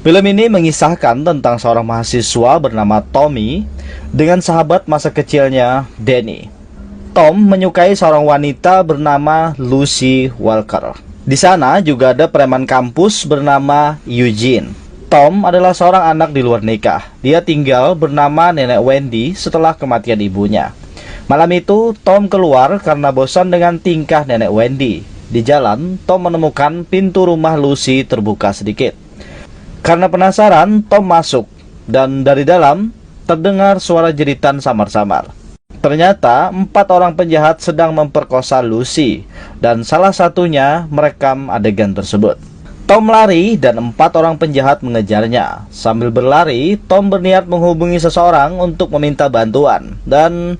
Film ini mengisahkan tentang seorang mahasiswa bernama Tommy dengan sahabat masa kecilnya, Danny. Tom menyukai seorang wanita bernama Lucy Walker. Di sana juga ada preman kampus bernama Eugene. Tom adalah seorang anak di luar nikah. Dia tinggal bernama Nenek Wendy setelah kematian ibunya. Malam itu, Tom keluar karena bosan dengan tingkah Nenek Wendy. Di jalan, Tom menemukan pintu rumah Lucy terbuka sedikit. Karena penasaran, Tom masuk, dan dari dalam terdengar suara jeritan samar-samar. Ternyata 4 orang penjahat sedang memperkosa Lucy, dan salah satunya merekam adegan tersebut. Tom lari dan 4 orang penjahat mengejarnya. Sambil berlari, Tom berniat menghubungi seseorang untuk meminta bantuan, dan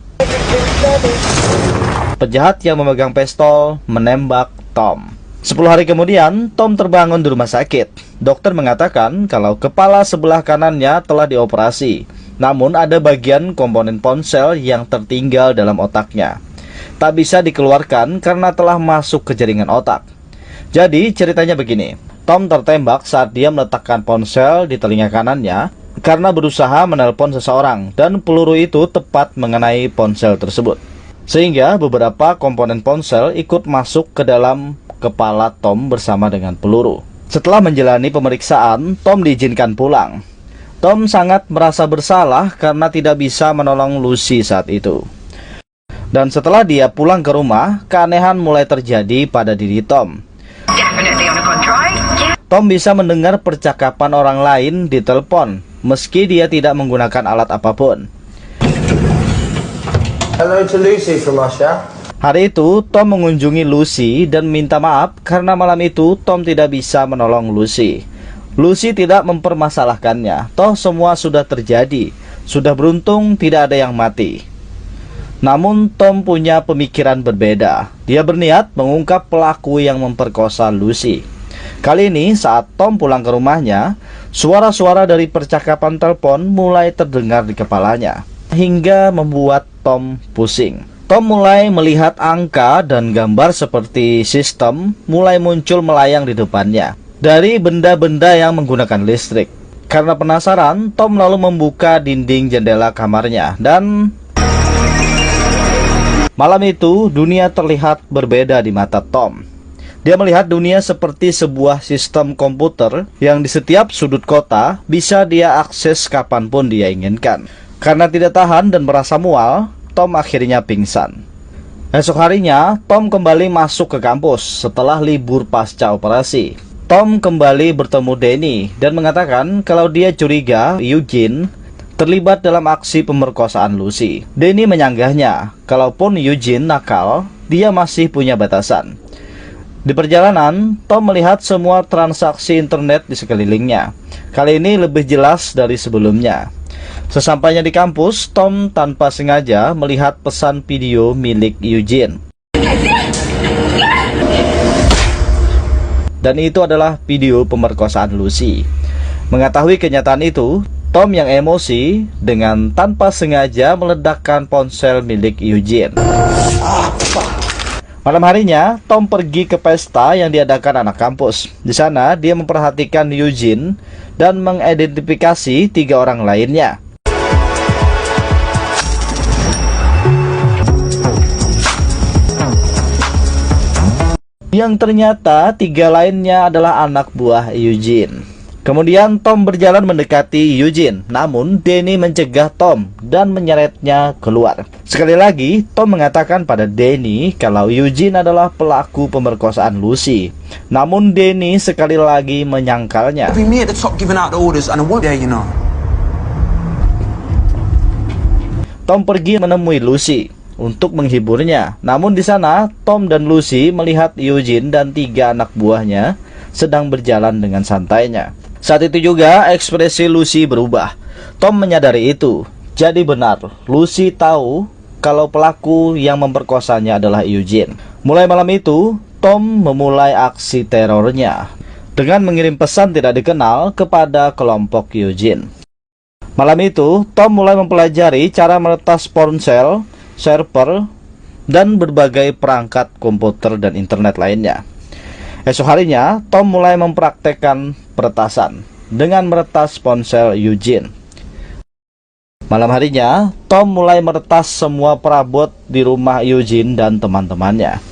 penjahat yang memegang pistol menembak Tom. 10 hari kemudian, Tom terbangun di rumah sakit. Dokter mengatakan kalau kepala sebelah kanannya telah dioperasi. Namun ada bagian komponen ponsel yang tertinggal dalam otaknya. Tak bisa dikeluarkan karena telah masuk ke jaringan otak. Jadi ceritanya begini. Tom tertembak saat dia meletakkan ponsel di telinga kanannya karena berusaha menelpon seseorang, dan peluru itu tepat mengenai ponsel tersebut. Sehingga beberapa komponen ponsel ikut masuk ke dalam kepala Tom bersama dengan peluru. Setelah menjalani pemeriksaan, Tom diizinkan pulang. Tom sangat merasa bersalah karena tidak bisa menolong Lucy saat itu. Dan setelah dia pulang ke rumah, keanehan mulai terjadi pada diri Tom. Tom bisa mendengar percakapan orang lain di telepon, meski dia tidak menggunakan alat apapun. Hello to Lucy from Russia. Hari itu, Tom mengunjungi Lucy dan minta maaf karena malam itu Tom tidak bisa menolong Lucy. Lucy tidak mempermasalahkannya, toh semua sudah terjadi. Sudah beruntung tidak ada yang mati. Namun Tom punya pemikiran berbeda. Dia berniat mengungkap pelaku yang memperkosa Lucy. Kali ini saat Tom pulang ke rumahnya, suara-suara dari percakapan telepon mulai terdengar di kepalanya, hingga membuat Tom pusing. Tom mulai melihat angka dan gambar seperti sistem mulai muncul melayang di depannya dari benda-benda yang menggunakan listrik. Karena penasaran, Tom lalu membuka dinding jendela kamarnya, dan malam itu dunia terlihat berbeda di mata Tom. Dia melihat dunia seperti sebuah sistem komputer yang di setiap sudut kota bisa dia akses kapanpun dia inginkan. Karena tidak tahan dan merasa mual, Tom akhirnya pingsan. Esok harinya, Tom kembali masuk ke kampus setelah libur pasca operasi. Tom kembali bertemu Danny dan mengatakan kalau dia curiga Eugene terlibat dalam aksi pemerkosaan Lucy. Danny menyanggahnya, kalaupun Eugene nakal, dia masih punya batasan. Di perjalanan, Tom melihat semua transaksi internet di sekelilingnya. Kali ini lebih jelas dari sebelumnya. Sesampainya di kampus, Tom tanpa sengaja melihat pesan video milik Eugene. Dan itu adalah video pemerkosaan Lucy. Mengetahui kenyataan itu, Tom yang emosi dengan tanpa sengaja meledakkan ponsel milik Eugene. Malam harinya, Tom pergi ke pesta yang diadakan anak kampus. Di sana, dia memperhatikan Eugene dan mengidentifikasi 3 orang lainnya. Yang ternyata 3 lainnya adalah anak buah Eugene. Kemudian Tom berjalan mendekati Eugene, namun Danny mencegah Tom dan menyeretnya keluar. Sekali lagi, Tom mengatakan pada Danny kalau Eugene adalah pelaku pemerkosaan Lucy. Namun Danny sekali lagi menyangkalnya. Tom pergi menemui Lucy untuk menghiburnya. Namun di sana, Tom dan Lucy melihat Eugene dan 3 anak buahnya sedang berjalan dengan santainya. Saat itu juga ekspresi Lucy berubah. Tom menyadari itu. Jadi benar, Lucy tahu kalau pelaku yang memperkosanya adalah Eugene. Mulai malam itu, Tom memulai aksi terornya dengan mengirim pesan tidak dikenal kepada kelompok Eugene. Malam itu, Tom mulai mempelajari cara meretas ponsel, server, dan berbagai perangkat komputer dan internet lainnya. Esok harinya, Tom mulai mempraktekkan peretasan. dengan meretas ponsel Eugene. Malam harinya, Tom mulai meretas semua perabot di rumah Eugene dan teman-temannya.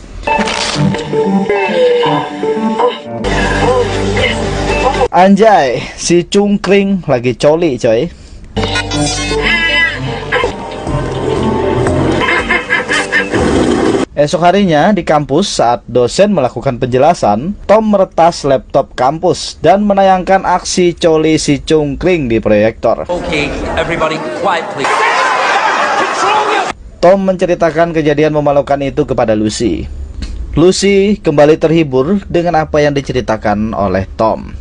Anjay, si cungkring lagi coli coy. Esok harinya di kampus saat dosen melakukan penjelasan, Tom meretas laptop kampus dan menayangkan aksi coli si cungkring di proyektor. Okay, everybody quiet please. Tom menceritakan kejadian memalukan itu kepada Lucy. Lucy kembali terhibur dengan apa yang diceritakan oleh Tom.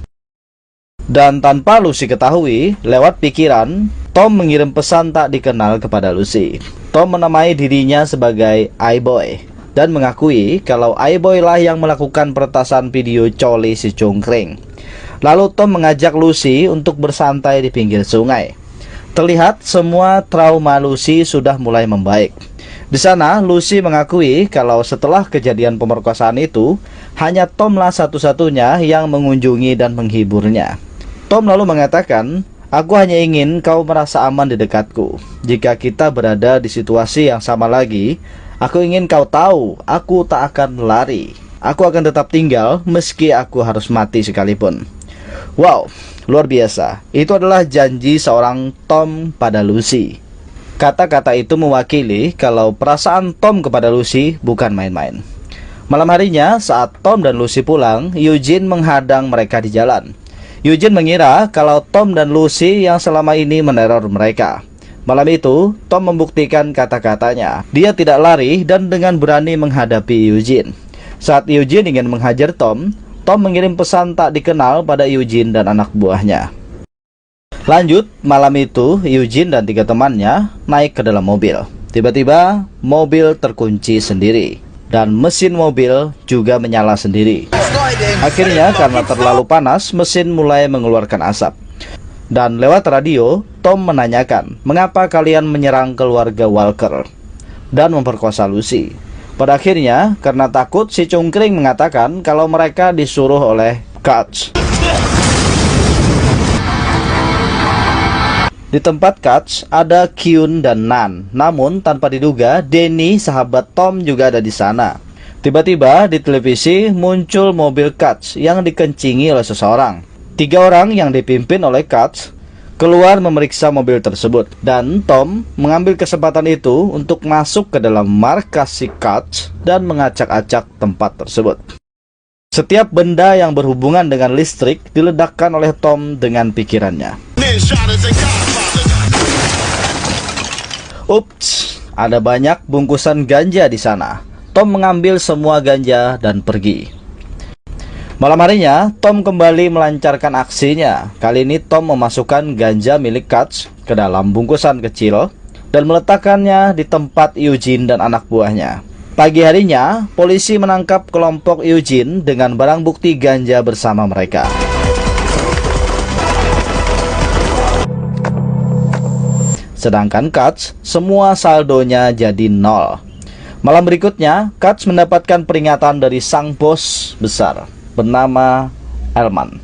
Dan tanpa Lucy ketahui, lewat pikiran, Tom mengirim pesan tak dikenal kepada Lucy. Tom menamai dirinya sebagai iBoy dan mengakui kalau iBoy lah yang melakukan peretasan video coli si cungkring. Lalu Tom mengajak Lucy untuk bersantai di pinggir sungai. Terlihat semua trauma Lucy sudah mulai membaik. Di sana Lucy mengakui kalau setelah kejadian pemerkosaan itu, hanya Tomlah satu-satunya yang mengunjungi dan menghiburnya. Tom lalu mengatakan, "Aku hanya ingin kau merasa aman di dekatku. Jika kita berada di situasi yang sama lagi, aku ingin kau tahu, aku tak akan lari. Aku akan tetap tinggal meski aku harus mati sekalipun." Wow, luar biasa. Itu adalah janji seorang Tom pada Lucy. Kata-kata itu mewakili kalau perasaan Tom kepada Lucy bukan main-main. Malam harinya saat Tom dan Lucy pulang, Eugene menghadang mereka di jalan. Eugene mengira kalau Tom dan Lucy yang selama ini meneror mereka. Malam itu, Tom membuktikan kata-katanya. Dia tidak lari dan dengan berani menghadapi Eugene. Saat Eugene ingin menghajar Tom, Tom mengirim pesan tak dikenal pada Eugene dan anak buahnya. Lanjut, malam itu Eugene dan 3 temannya naik ke dalam mobil. Tiba-tiba, mobil terkunci sendiri dan mesin mobil juga menyala sendiri. Akhirnya karena terlalu panas, mesin mulai mengeluarkan asap. Dan lewat radio, Tom menanyakan, "Mengapa kalian menyerang keluarga Walker dan memperkosa Lucy?" Pada akhirnya, karena takut, si cungkring mengatakan kalau mereka disuruh oleh Katz. Di tempat Katz ada Kyun dan Nan. Namun tanpa diduga, Danny, sahabat Tom, juga ada di sana. Tiba-tiba di televisi muncul mobil Katz yang dikencingi oleh seseorang. 3 orang yang dipimpin oleh Katz keluar memeriksa mobil tersebut. Dan Tom mengambil kesempatan itu untuk masuk ke dalam markas si Katz dan mengacak-acak tempat tersebut. Setiap benda yang berhubungan dengan listrik diledakkan oleh Tom dengan pikirannya. Ups, ada banyak bungkusan ganja di sana. Tom mengambil semua ganja dan pergi. Malam harinya, Tom kembali melancarkan aksinya. Kali ini Tom memasukkan ganja milik Katz ke dalam bungkusan kecil dan meletakkannya di tempat Eugene dan anak buahnya. Pagi harinya, polisi menangkap kelompok Eugene dengan barang bukti ganja bersama mereka. Sedangkan Katz, semua saldonya jadi 0. Malam berikutnya, Katz mendapatkan peringatan dari sang bos besar bernama Elman.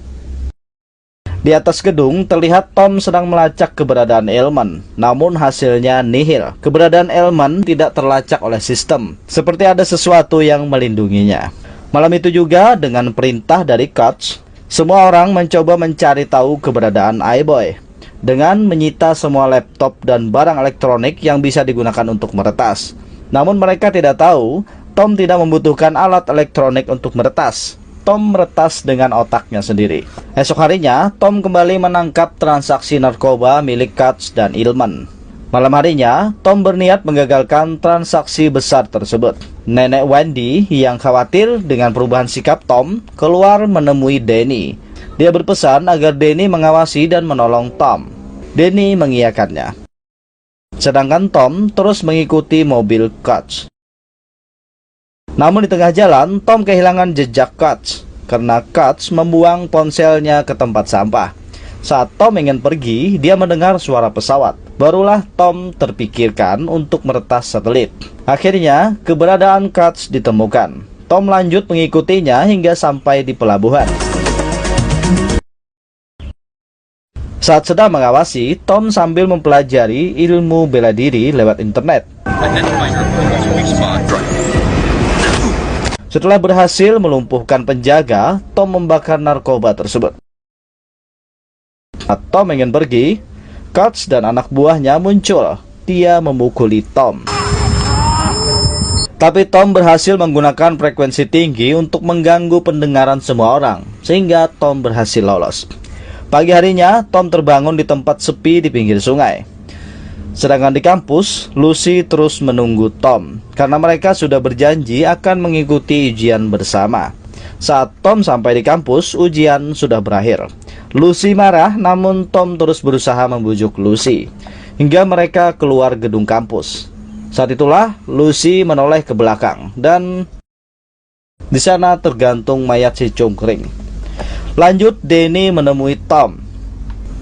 Di atas gedung terlihat Tom sedang melacak keberadaan Elman, namun hasilnya nihil. Keberadaan Elman tidak terlacak oleh sistem, seperti ada sesuatu yang melindunginya. Malam itu juga dengan perintah dari Katz, semua orang mencoba mencari tahu keberadaan iBoy dengan menyita semua laptop dan barang elektronik yang bisa digunakan untuk meretas. Namun mereka tidak tahu, Tom tidak membutuhkan alat elektronik untuk meretas. Tom meretas dengan otaknya sendiri. Esok harinya, Tom kembali menangkap transaksi narkoba milik Katz dan Ilman. Malam harinya, Tom berniat menggagalkan transaksi besar tersebut. Nenek Wendy yang khawatir dengan perubahan sikap Tom keluar menemui Danny. Dia berpesan agar Danny mengawasi dan menolong Tom. Danny mengiyakannya. Sedangkan Tom terus mengikuti mobil Katz. Namun di tengah jalan, Tom kehilangan jejak Katz karena Katz membuang ponselnya ke tempat sampah. Saat Tom ingin pergi, dia mendengar suara pesawat. Barulah Tom terpikirkan untuk meretas satelit. Akhirnya, keberadaan Katz ditemukan. Tom lanjut mengikutinya hingga sampai di pelabuhan. Saat sedang mengawasi, Tom sambil mempelajari ilmu bela diri lewat internet. Setelah berhasil melumpuhkan penjaga, Tom membakar narkoba tersebut. Saat Tom ingin pergi, Kurtz dan anak buahnya muncul. Dia memukuli Tom. Tapi Tom berhasil menggunakan frekuensi tinggi untuk mengganggu pendengaran semua orang, sehingga Tom berhasil lolos. Pagi harinya, Tom terbangun di tempat sepi di pinggir sungai. Sedangkan di kampus, Lucy terus menunggu Tom, karena mereka sudah berjanji akan mengikuti ujian bersama. Saat Tom sampai di kampus, ujian sudah berakhir. Lucy marah, namun Tom terus berusaha membujuk Lucy, hingga mereka keluar gedung kampus. Saat itulah Lucy menoleh ke belakang dan di sana tergantung mayat si cungkring. Lanjut, Danny menemui Tom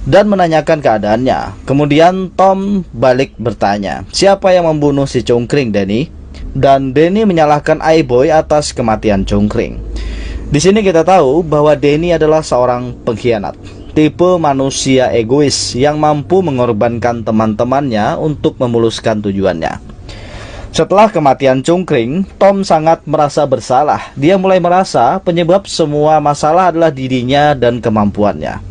dan menanyakan keadaannya. Kemudian Tom balik bertanya, siapa yang membunuh si cungkring, Danny? Dan Danny menyalahkan iBoy atas kematian cungkring. Di sini kita tahu bahwa Danny adalah seorang pengkhianat, tipe manusia egois yang mampu mengorbankan teman-temannya untuk memuluskan tujuannya. Setelah kematian cungkring, Tom sangat merasa bersalah. Dia mulai merasa penyebab semua masalah adalah dirinya dan kemampuannya.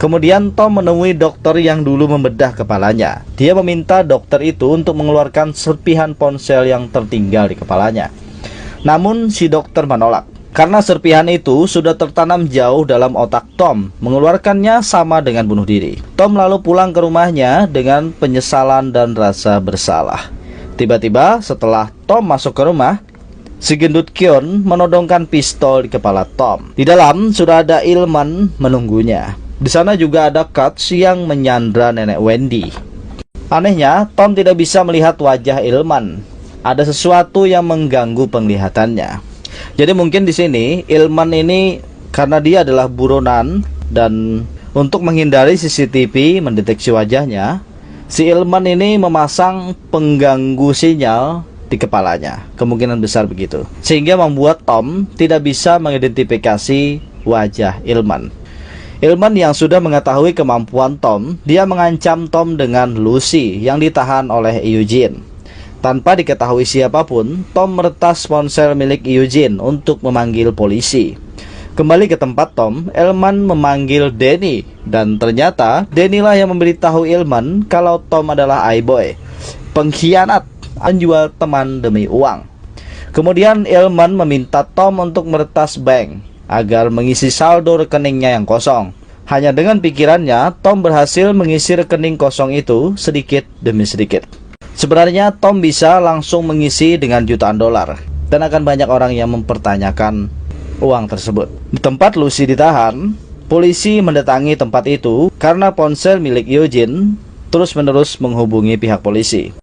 Kemudian Tom menemui dokter yang dulu membedah kepalanya. Dia meminta dokter itu untuk mengeluarkan serpihan ponsel yang tertinggal di kepalanya. Namun si dokter menolak, karena serpihan itu sudah tertanam jauh dalam otak Tom. Mengeluarkannya sama dengan bunuh diri. Tom lalu pulang ke rumahnya dengan penyesalan dan rasa bersalah. Tiba-tiba setelah Tom masuk ke rumah, si gendut Kyon menodongkan pistol di kepala Tom. Di dalam sudah ada Ilman menunggunya. Di sana juga ada Kurtz yang menyandra nenek Wendy. Anehnya, Tom tidak bisa melihat wajah Ilman. Ada sesuatu yang mengganggu penglihatannya. Jadi mungkin di sini Ilman ini karena dia adalah buronan dan untuk menghindari CCTV mendeteksi wajahnya, si Ilman ini memasang pengganggu sinyal di kepalanya. Kemungkinan besar begitu. Sehingga membuat Tom tidak bisa mengidentifikasi wajah Ilman. Ilman yang sudah mengetahui kemampuan Tom, dia mengancam Tom dengan Lucy yang ditahan oleh Eugene. Tanpa diketahui siapapun, Tom meretas ponsel milik Eugene untuk memanggil polisi. Kembali ke tempat Tom, Ilman memanggil Danny, dan ternyata Danny lah yang memberitahu Ilman kalau Tom adalah iBoy, pengkhianat, penjual teman demi uang. Kemudian Ilman meminta Tom untuk meretas bank agar mengisi saldo rekeningnya yang kosong. Hanya dengan pikirannya, Tom berhasil mengisi rekening kosong itu sedikit demi sedikit. Sebenarnya Tom bisa langsung mengisi dengan jutaan dolar, dan akan banyak orang yang mempertanyakan uang tersebut. Di tempat Lucy ditahan, polisi mendatangi tempat itu karena ponsel milik Eugene terus-menerus menghubungi pihak polisi.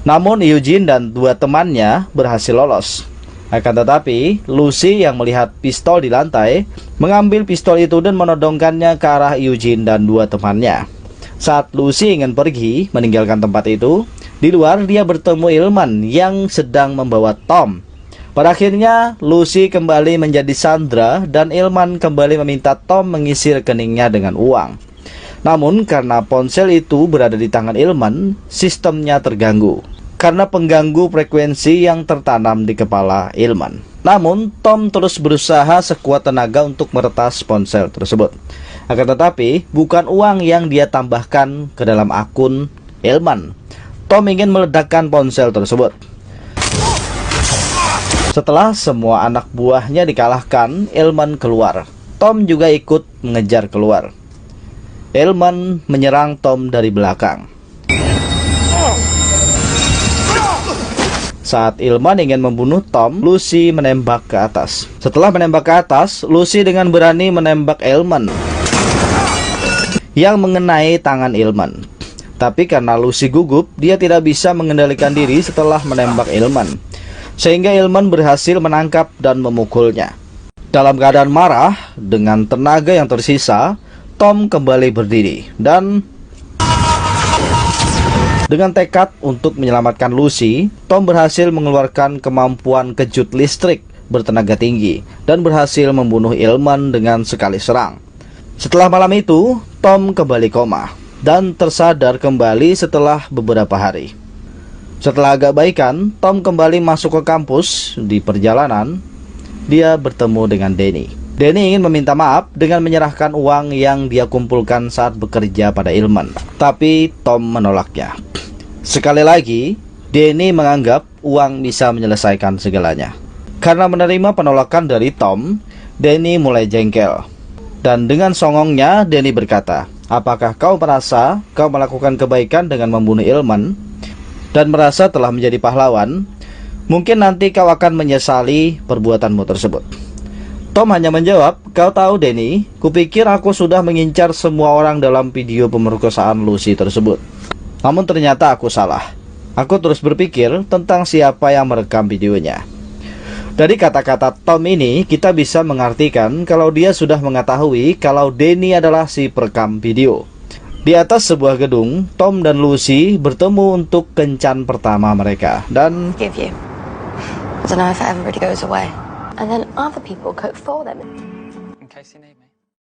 Namun Eugene dan dua temannya berhasil lolos. Akan tetapi, Lucy yang melihat pistol di lantai, mengambil pistol itu dan menodongkannya ke arah Eugene dan dua temannya. Saat Lucy ingin pergi meninggalkan tempat itu, di luar dia bertemu Ilman yang sedang membawa Tom. Pada akhirnya, Lucy kembali menjadi sandera dan Ilman kembali meminta Tom mengisi rekeningnya dengan uang. Namun karena ponsel itu berada di tangan Ilman, sistemnya terganggu karena pengganggu frekuensi yang tertanam di kepala Ilman. Namun Tom terus berusaha sekuat tenaga untuk meretas ponsel tersebut. Akan tetapi bukan uang yang dia tambahkan ke dalam akun Ilman. Tom ingin meledakkan ponsel tersebut. Setelah semua anak buahnya dikalahkan, Ilman keluar. Tom juga ikut mengejar keluar. Ilman menyerang Tom dari belakang. Saat Ilman ingin membunuh Tom, Lucy menembak ke atas. Setelah menembak ke atas, Lucy dengan berani menembak Ilman yang mengenai tangan Ilman. Tapi karena Lucy gugup, dia tidak bisa mengendalikan diri setelah menembak Ilman, sehingga Ilman berhasil menangkap dan memukulnya. Dalam keadaan marah, dengan tenaga yang tersisa, Tom kembali berdiri dan dengan tekad untuk menyelamatkan Lucy, Tom berhasil mengeluarkan kemampuan kejut listrik bertenaga tinggi dan berhasil membunuh Ilman dengan sekali serang. Setelah malam itu, Tom kembali koma dan tersadar kembali setelah beberapa hari. Setelah agak baikan, Tom kembali masuk ke kampus. Di perjalanan, dia bertemu dengan Danny. Danny ingin meminta maaf dengan menyerahkan uang yang dia kumpulkan saat bekerja pada Ilman. Tapi Tom menolaknya. Sekali lagi, Danny menganggap uang bisa menyelesaikan segalanya. Karena menerima penolakan dari Tom, Danny mulai jengkel. Dan dengan songongnya, Danny berkata, "Apakah kau merasa kau melakukan kebaikan dengan membunuh Ilman dan merasa telah menjadi pahlawan? Mungkin nanti kau akan menyesali perbuatanmu tersebut." Tom hanya menjawab, "Kau tahu Danny, kupikir aku sudah mengincar semua orang dalam video pemerkosaan Lucy tersebut. Namun ternyata aku salah. Aku terus berpikir tentang siapa yang merekam videonya." Dari kata-kata Tom ini, kita bisa mengartikan kalau dia sudah mengetahui kalau Danny adalah si perekam video. Di atas sebuah gedung, Tom dan Lucy bertemu untuk kencan pertama mereka. Dan Give you. I don't know if it ever really goes away. And then other people cook for them. In case you need me.